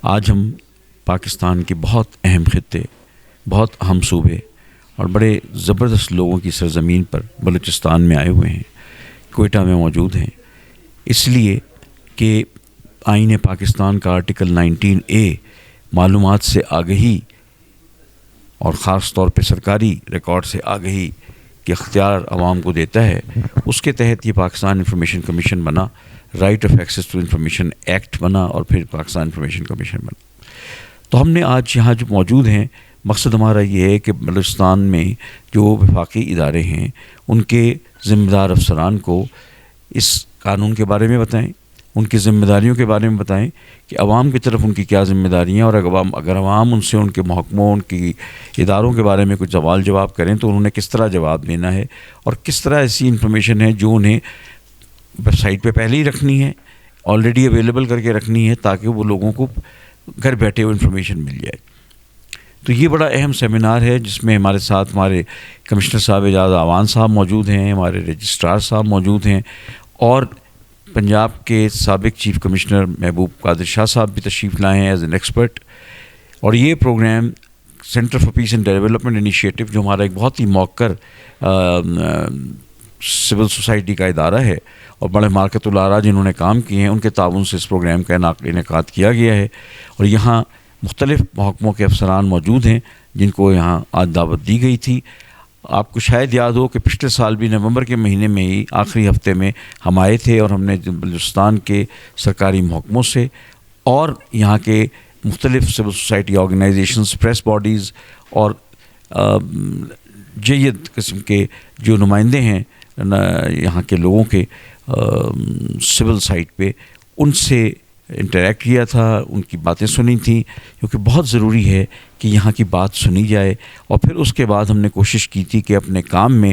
آج ہم پاکستان کے بہت اہم خطے، بہت اہم صوبے اور بڑے زبردست لوگوں کی سرزمین پر بلوچستان میں آئے ہوئے ہیں، کوئٹہ میں موجود ہیں، اس لیے کہ آئین پاکستان کا آرٹیکل 19A معلومات سے آگہی اور خاص طور پہ سرکاری ریکارڈ سے آگہی کے اختیار عوام کو دیتا ہے. اس کے تحت یہ پاکستان انفارمیشن کمیشن بنا، right of access to information act بنا اور پھر پاکستان انفارمیشن کمیشن بنا. تو ہم نے آج یہاں جو موجود ہیں، مقصد ہمارا یہ ہے کہ بلوچستان میں جو وفاقی ادارے ہیں ان کے ذمہ دار افسران کو اس قانون کے بارے میں بتائیں، ان کی ذمہ داریوں کے بارے میں بتائیں کہ عوام کی طرف ان کی کیا ذمہ داریاں ہیں، اور اگر عوام ان سے ان کے محکموں، ان کی اداروں کے بارے میں کچھ سوال جواب کریں تو انہوں نے کس طرح جواب دینا ہے، اور کس طرح ایسی انفارمیشن ہے جو انہیں ویب سائٹ پہ پہلے ہی رکھنی ہے، آلریڈی اویلیبل کر کے رکھنی ہے تاکہ وہ لوگوں کو گھر بیٹھے ہوئے انفارمیشن مل جائے. تو یہ بڑا اہم سیمینار ہے جس میں ہمارے ساتھ ہمارے کمشنر صاحب اعجاز اعوان صاحب موجود ہیں، ہمارے رجسٹرار صاحب موجود ہیں، اور پنجاب کے سابق چیف کمشنر محبوب قادر شاہ صاحب بھی تشریف لائے ہیں ایز این ایکسپرٹ. اور یہ programme centre for peace and development initiative جو ہمارا ایک بہت ہی موقر سول سوسائٹی کا ادارہ ہے اور بڑے مارکت الآراء جنہوں نے کام کیے ہیں، ان کے تعاون سے اس پروگرام کا انعقاد کیا گیا ہے. اور یہاں مختلف محکموں کے افسران موجود ہیں جن کو یہاں آج دعوت دی گئی تھی. آپ کو شاید یاد ہو کہ پچھلے سال بھی نومبر کے مہینے میں ہی آخری ہفتے میں ہم آئے تھے اور ہم نے بلوچستان کے سرکاری محکموں سے اور یہاں کے مختلف civil society organisations, press bodies اور جید قسم کے جو نمائندے ہیں یہاں کے لوگوں کے سول سائٹ پہ، ان سے انٹریکٹ کیا تھا، ان کی باتیں سنی تھیں، کیونکہ بہت ضروری ہے کہ یہاں کی بات سنی جائے. اور پھر اس کے بعد ہم نے کوشش کی تھی کہ اپنے کام میں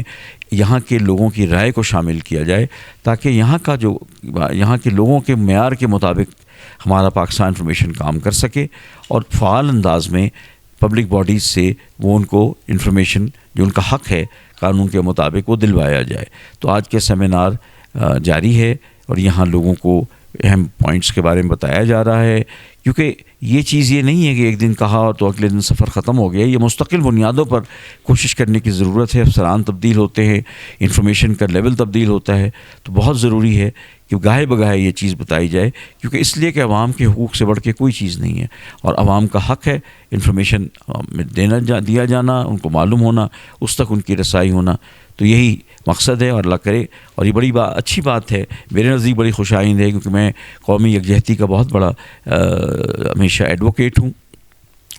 یہاں کے لوگوں کی رائے کو شامل کیا جائے تاکہ یہاں کے لوگوں کے معیار کے مطابق ہمارا پاکستان انفارمیشن کام کر سکے اور فعال انداز میں پبلک باڈیز سے وہ ان کو انفارمیشن جو ان کا حق ہے قانون کے مطابق وہ دلوایا جائے. تو آج کے سیمینار جاری ہے اور یہاں لوگوں کو اہم پوائنٹس کے بارے میں بتایا جا رہا ہے، کیونکہ یہ چیز یہ نہیں ہے کہ ایک دن کہا تو اگلے دن سفر ختم ہو گیا. یہ مستقل بنیادوں پر کوشش کرنے کی ضرورت ہے. افسران تبدیل ہوتے ہیں، انفارمیشن کا لیول تبدیل ہوتا ہے، تو بہت ضروری ہے کہ گاہے بگاہے یہ چیز بتائی جائے، کیونکہ اس لیے کہ عوام کے حقوق سے بڑھ کے کوئی چیز نہیں ہے اور عوام کا حق ہے انفارمیشن دیا جانا، ان کو معلوم ہونا، اس تک ان کی رسائی ہونا. تو یہی مقصد ہے اور اللہ کرے. اور یہ بڑی اچھی بات ہے، میرے نزدیک بڑی خوش آئند ہے، کیونکہ میں قومی یکجہتی کا بہت بڑا ہمیشہ ایڈوکیٹ ہوں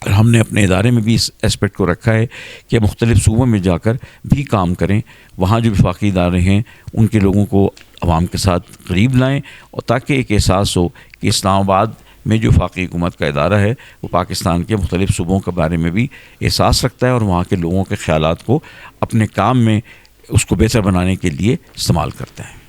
اور ہم نے اپنے ادارے میں بھی اس اسپیکٹ کو رکھا ہے کہ مختلف صوبوں میں جا کر بھی کام کریں، وہاں جو وفاقی ادارے ہیں ان کے لوگوں کو عوام کے ساتھ قریب لائیں، اور تاکہ ایک احساس ہو کہ اسلام آباد میں جو وفاقی حکومت کا ادارہ ہے وہ پاکستان کے مختلف صوبوں کے بارے میں بھی احساس رکھتا ہے اور وہاں کے لوگوں کے خیالات کو اپنے کام میں اس کو بہتر بنانے کے لیے استعمال کرتا ہے.